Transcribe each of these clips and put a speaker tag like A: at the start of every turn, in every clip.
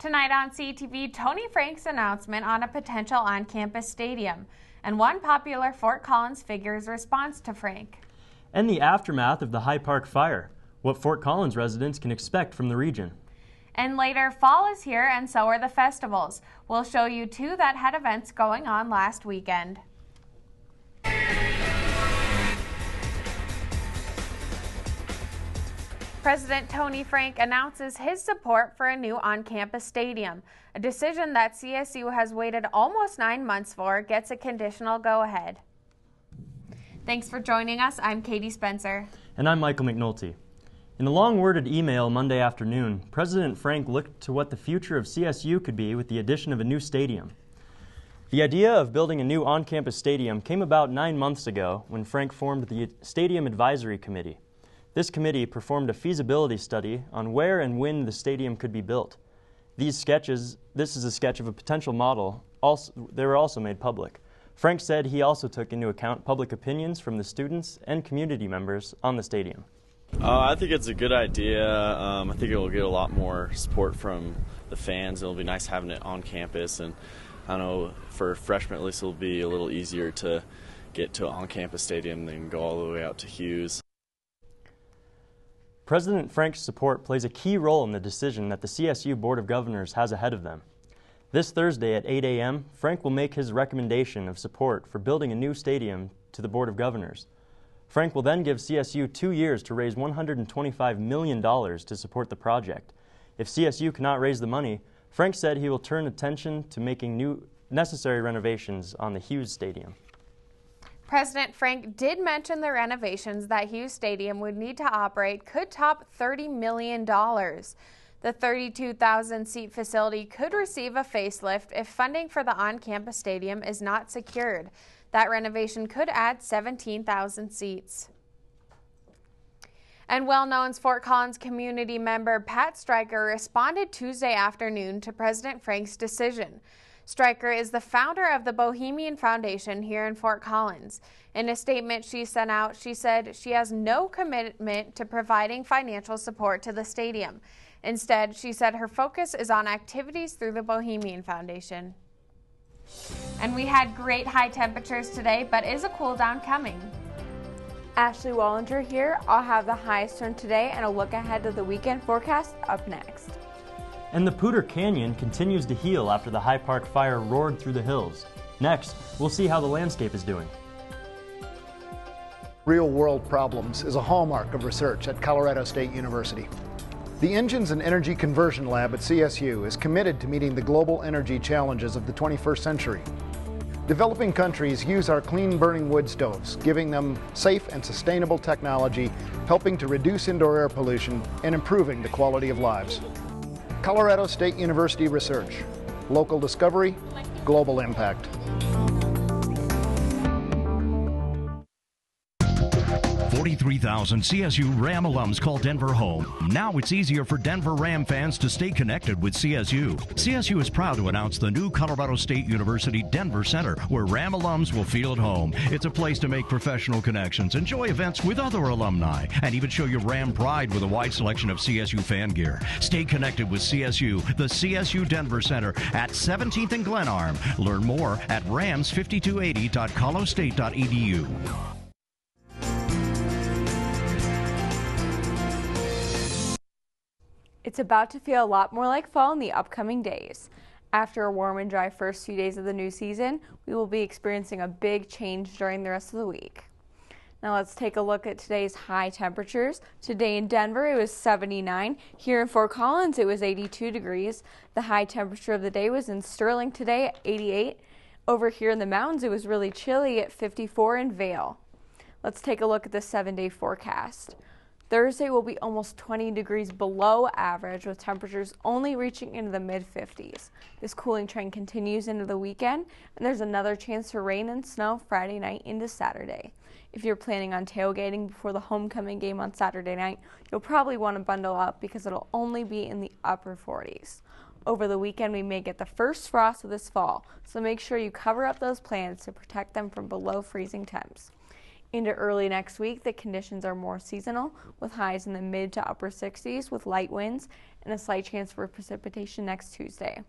A: Tonight on CTV, Tony Frank's announcement on a potential on-campus stadium, and one popular Fort Collins figure's response to Frank.
B: And the aftermath of the High Park fire, what Fort Collins residents can expect from the region.
A: And later, fall is here and so are the festivals. We'll show you two that had events going on last weekend. President Tony Frank announces his support for a new on-campus stadium. A decision that CSU has waited almost 9 months for gets a conditional go-ahead. Thanks for joining us. I'm Katie Spencer.
B: And I'm Michael McNulty. In a long-worded email Monday afternoon, President Frank looked to what the future of CSU could be with the addition of a new stadium. The idea of building a new on-campus stadium came about 9 months ago when Frank formed the Stadium Advisory Committee. This committee performed a feasibility study on where and when the stadium could be built. This is a sketch of a potential model. They were also made public. Frank said he also took into account public opinions from the students and community members on the stadium.
C: I think it's a good idea. I think it will get a lot more support from the fans. It'll be nice having it on campus, and I know for freshmen at least it'll be a little easier to get to an on-campus stadium than go all the way out to Hughes.
B: President Frank's support plays a key role in the decision that the CSU Board of Governors has ahead of them. This Thursday at 8 a.m., Frank will make his recommendation of support for building a new stadium to the Board of Governors. Frank will then give CSU 2 years to raise $125 million to support the project. If CSU cannot raise the money, Frank said he will turn attention to making new necessary renovations on the Hughes Stadium.
A: President Frank did mention the renovations that Hughes Stadium would need to operate could top $30 million. The 32,000-seat facility could receive a facelift if funding for the on-campus stadium is not secured. That renovation could add 17,000 seats. And well-known Fort Collins community member Pat Stryker responded Tuesday afternoon to President Frank's decision. Stryker is the founder of the Bohemian Foundation here in Fort Collins. In a statement she sent out, she said she has no commitment to providing financial support to the stadium. Instead, she said her focus is on activities through the Bohemian Foundation. And we had great high temperatures today, but is a cool down coming?
D: Ashley Wallinger here. I'll have the highs turn today and a look ahead to the weekend forecast up next.
B: And the Poudre Canyon continues to heal after the High Park fire roared through the hills. Next, we'll see how the landscape is doing.
E: Real-world problems is a hallmark of research at Colorado State University. The Engines and Energy Conversion Lab at CSU is committed to meeting the global energy challenges of the 21st century. Developing countries use our clean-burning wood stoves, giving them safe and sustainable technology, helping to reduce indoor air pollution and improving the quality of lives. Colorado State University Research. Local discovery, global impact.
F: 43,000 CSU Ram alums call Denver home. Now it's easier for Denver Ram fans to stay connected with CSU. CSU is proud to announce the new Colorado State University Denver Center, where Ram alums will feel at home. It's a place to make professional connections, enjoy events with other alumni, and even show your Ram pride with a wide selection of CSU fan gear. Stay connected with CSU, the CSU Denver Center at 17th and Glenarm. Learn more at rams5280.colostate.edu.
D: It's about to feel a lot more like fall in the upcoming days. After a warm and dry first few days of the new season, we will be experiencing a big change during the rest of the week. Now let's take a look at today's high temperatures. Today in Denver it was 79. Here in Fort Collins it was 82 degrees. The high temperature of the day was in Sterling today at 88. Over here in the mountains it was really chilly at 54 in Vail. Let's take a look at the 7-day forecast. Thursday will be almost 20 degrees below average, with temperatures only reaching into the mid-50s. This cooling trend continues into the weekend, and there's another chance for rain and snow Friday night into Saturday. If you're planning on tailgating before the homecoming game on Saturday night, you'll probably want to bundle up because it'll only be in the upper 40s. Over the weekend, we may get the first frost of this fall, so make sure you cover up those plants to protect them from below freezing temps. Into early next week, the conditions are more seasonal, with highs in the mid to upper 60s with light winds and a slight chance for precipitation next Tuesday.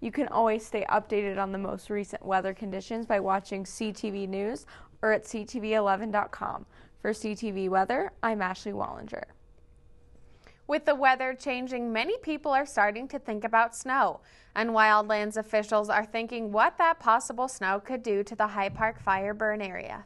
D: You can always stay updated on the most recent weather conditions by watching CTV News or at ctv11.com. For CTV Weather, I'm Ashley Wallinger.
A: With the weather changing, many people are starting to think about snow, and Wildlands officials are thinking what that possible snow could do to the High Park fire burn area.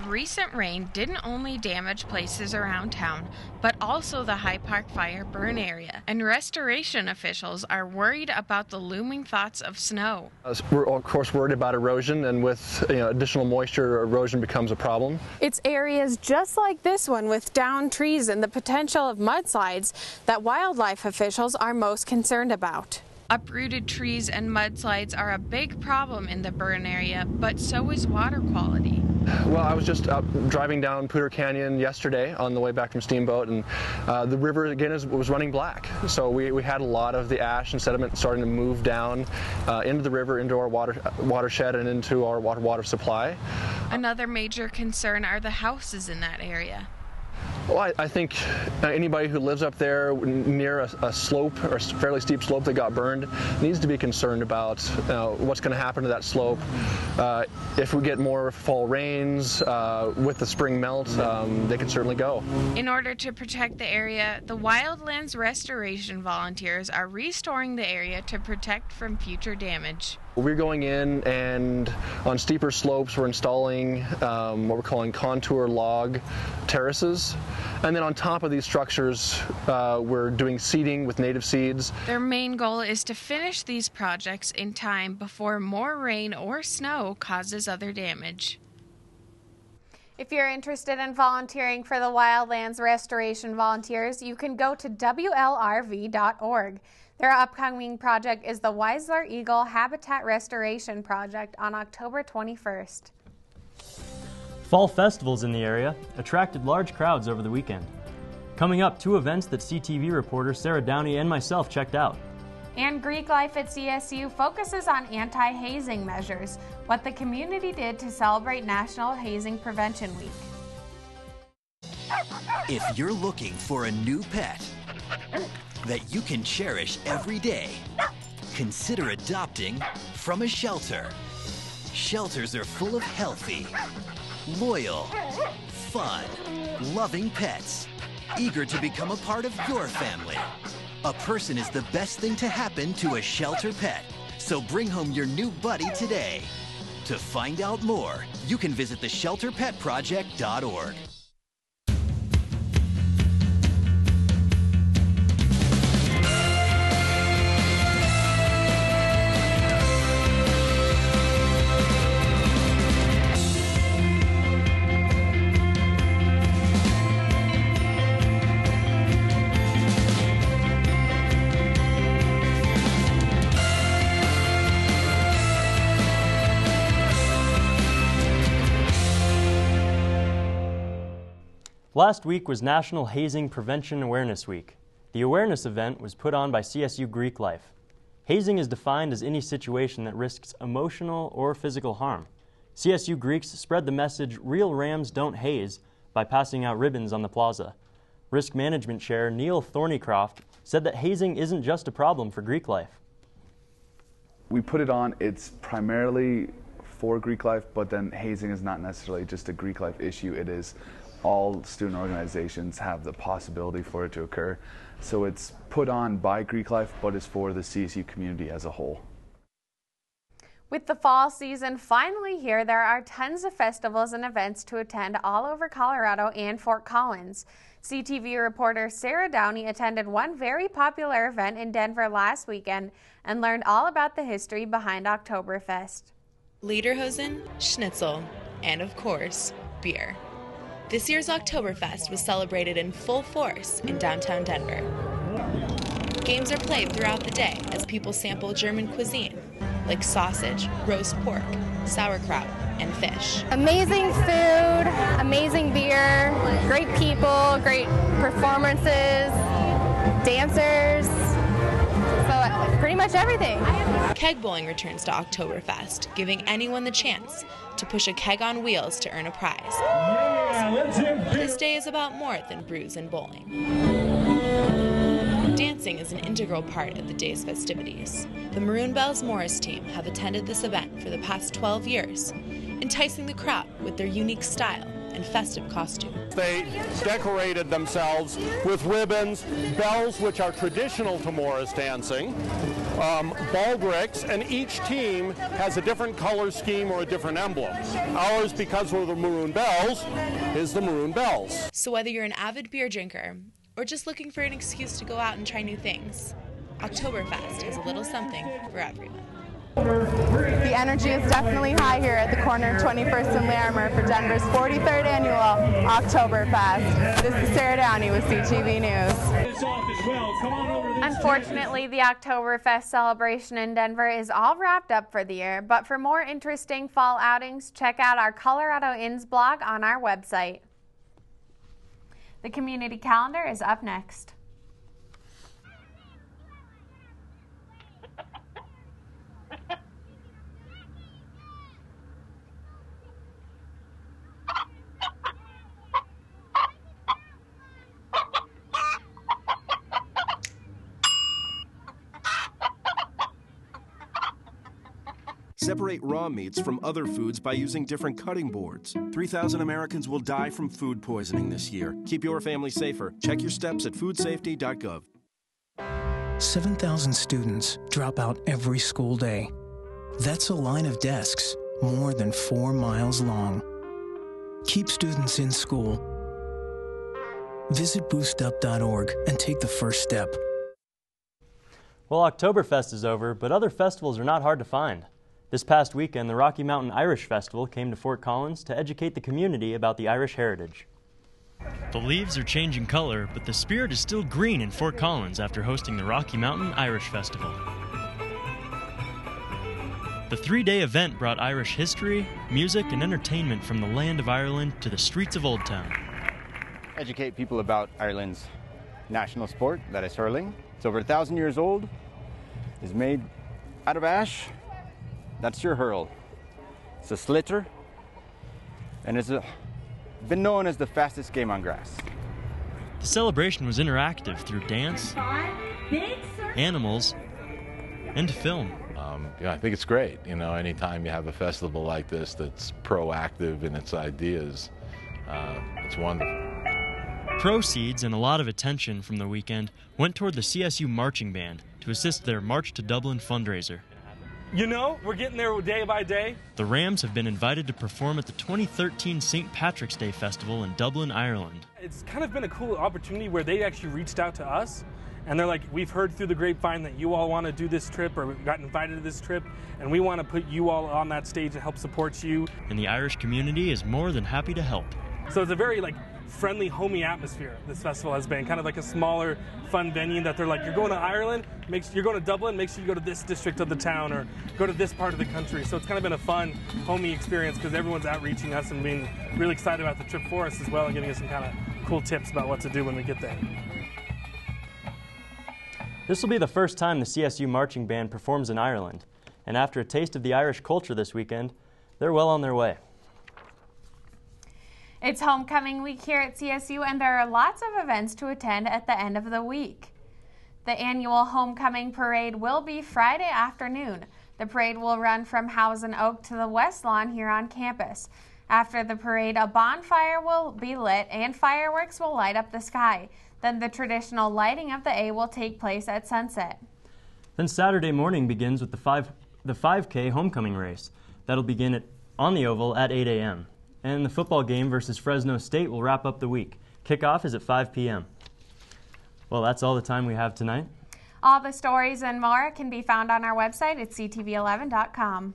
A: Recent rain didn't only damage places around town, but also the High Park fire burn area, and restoration officials are worried about the looming thoughts of snow.
G: We're of course worried about erosion, and with additional moisture, erosion becomes a problem.
A: It's areas just like this one with downed trees and the potential of mudslides that wildlife officials are most concerned about. Uprooted trees and mudslides are a big problem in the burn area, but so is water quality.
G: Well, I was just driving down Poudre Canyon yesterday on the way back from Steamboat, and the river again was running black. So we had a lot of the ash and sediment starting to move down into the river, into our watershed, and into our water supply.
A: Another major concern are the houses in that area.
G: Well, I think anybody who lives up there near a slope or a fairly steep slope that got burned needs to be concerned about what's going to happen to that slope. If we get more fall rains with the spring melt, they can certainly go.
A: In order to protect the area, the Wildlands restoration volunteers are restoring the area to protect from future damage.
G: We're going in, and on steeper slopes we're installing what we're calling contour log terraces, and then on top of these structures we're doing seeding with native seeds.
A: Their main goal is to finish these projects in time before more rain or snow causes other damage. If you're interested in volunteering for the Wildlands Restoration Volunteers, you can go to WLRV.org. Their upcoming project is the Whistler Eagle Habitat Restoration Project on October 21st.
B: Fall festivals in the area attracted large crowds over the weekend. Coming up, 2 events that CTV reporter Sarah Downey and myself checked out.
A: And Greek Life at CSU focuses on anti-hazing measures, what the community did to celebrate National Hazing Prevention Week.
H: If you're looking for a new pet that you can cherish every day, consider adopting from a shelter. Shelters are full of healthy, loyal, fun, loving pets, eager to become a part of your family. A person is the best thing to happen to a shelter pet, so bring home your new buddy today. To find out more, you can visit theshelterpetproject.org.
B: Last week was National Hazing Prevention Awareness Week. The awareness event was put on by CSU Greek Life. Hazing is defined as any situation that risks emotional or physical harm. CSU Greeks spread the message, "Real Rams don't haze," by passing out ribbons on the plaza. Risk Management Chair Neil Thornycroft said that hazing isn't just a problem for Greek Life.
I: We put it on, it's primarily for Greek Life, but then hazing is not necessarily just a Greek Life issue. It is all student organizations have the possibility for it to occur. So it's put on by Greek Life, but it's for the CSU community as a whole.
A: With the fall season finally here, there are tons of festivals and events to attend all over Colorado and Fort Collins. CTV reporter Sarah Downey attended one very popular event in Denver last weekend and learned all about the history behind Oktoberfest.
J: Lederhosen, schnitzel, and of course, beer. This year's Oktoberfest was celebrated in full force in downtown Denver. Games are played throughout the day as people sample German cuisine, like sausage, roast pork, sauerkraut, and fish.
K: Amazing food, amazing beer, great people, great performances, dancers. So pretty pretty much everything.
J: Keg bowling returns to Oktoberfest, giving anyone the chance to push a keg on wheels to earn a prize. This day is about more than brews and bowling. Dancing is an integral part of the day's festivities. The Maroon Bells Morris team have attended this event for the past 12 years, enticing the crowd with their unique style and festive costume.
L: They decorated themselves with ribbons, bells which are traditional to Morris dancing, baldricks, and each team has a different color scheme or a different emblem. Ours, because we're the Maroon Bells, is the Maroon Bells.
J: So whether you're an avid beer drinker or just looking for an excuse to go out and try new things, Oktoberfest has a little something for everyone.
M: The energy is definitely high here at the corner of 21st and Larimer for Denver's 43rd annual Oktoberfest. This is Sarah Downey with CTV News.
A: Unfortunately, the Oktoberfest celebration in Denver is all wrapped up for the year, but for more interesting fall outings, check out our Colorado Inns blog on our website. The community calendar is up next.
N: Separate raw meats from other foods by using different cutting boards. 3,000 Americans will die from food poisoning this year. Keep your family safer. Check your steps at foodsafety.gov.
O: 7,000 students drop out every school day. That's a line of desks more than 4 miles long. Keep students in school. Visit boostup.org and take the first step.
B: Well, Oktoberfest is over, but other festivals are not hard to find. This past weekend, the Rocky Mountain Irish Festival came to Fort Collins to educate the community about the Irish heritage. The leaves are changing color, but the spirit is still green in Fort Collins after hosting the Rocky Mountain Irish Festival. The 3-day event brought Irish history, music, and entertainment from the land of Ireland to the streets of Old Town.
P: Educate people about Ireland's national sport, that is hurling. It's over 1,000 years old, is made out of ash. That's your hurl. It's a slitter, and it's been known as the fastest game on grass.
B: The celebration was interactive through dance, animals, and film.
Q: I think it's great. You know, anytime you have a festival like this that's proactive in its ideas, it's wonderful.
B: Proceeds and a lot of attention from the weekend went toward the CSU Marching Band to assist their March to Dublin fundraiser.
R: You know, we're getting there day by day.
B: The Rams have been invited to perform at the 2013 St. Patrick's Day Festival in Dublin, Ireland.
R: It's kind of been a cool opportunity where they actually reached out to us, and they're like, we've heard through the grapevine that you all want to do this trip, or we got invited to this trip, and we want to put you all on that stage and help support you.
B: And the Irish community is more than happy to help.
R: So it's a very friendly, homey atmosphere this festival has been. Kind of like a smaller, fun venue that they're like, you're going to Ireland, you're going to Dublin, make sure you go to this district of the town or go to this part of the country. So it's kind of been a fun, homey experience because everyone's outreaching us and being really excited about the trip for us as well and giving us some kind of cool tips about what to do when we get there.
B: This will be the first time the CSU Marching Band performs in Ireland, and after a taste of the Irish culture this weekend, they're well on their way.
A: It's homecoming week here at CSU, and there are lots of events to attend at the end of the week. The annual homecoming parade will be Friday afternoon. The parade will run from Housen Oak to the West Lawn here on campus. After the parade, a bonfire will be lit and fireworks will light up the sky. Then the traditional lighting of the A will take place at sunset.
B: Then Saturday morning begins with the 5K homecoming race. That'll begin on the Oval at 8 a.m. And the football game versus Fresno State will wrap up the week. Kickoff is at 5 p.m. Well, that's all the time we have tonight.
A: All the stories and more can be found on our website at ctv11.com.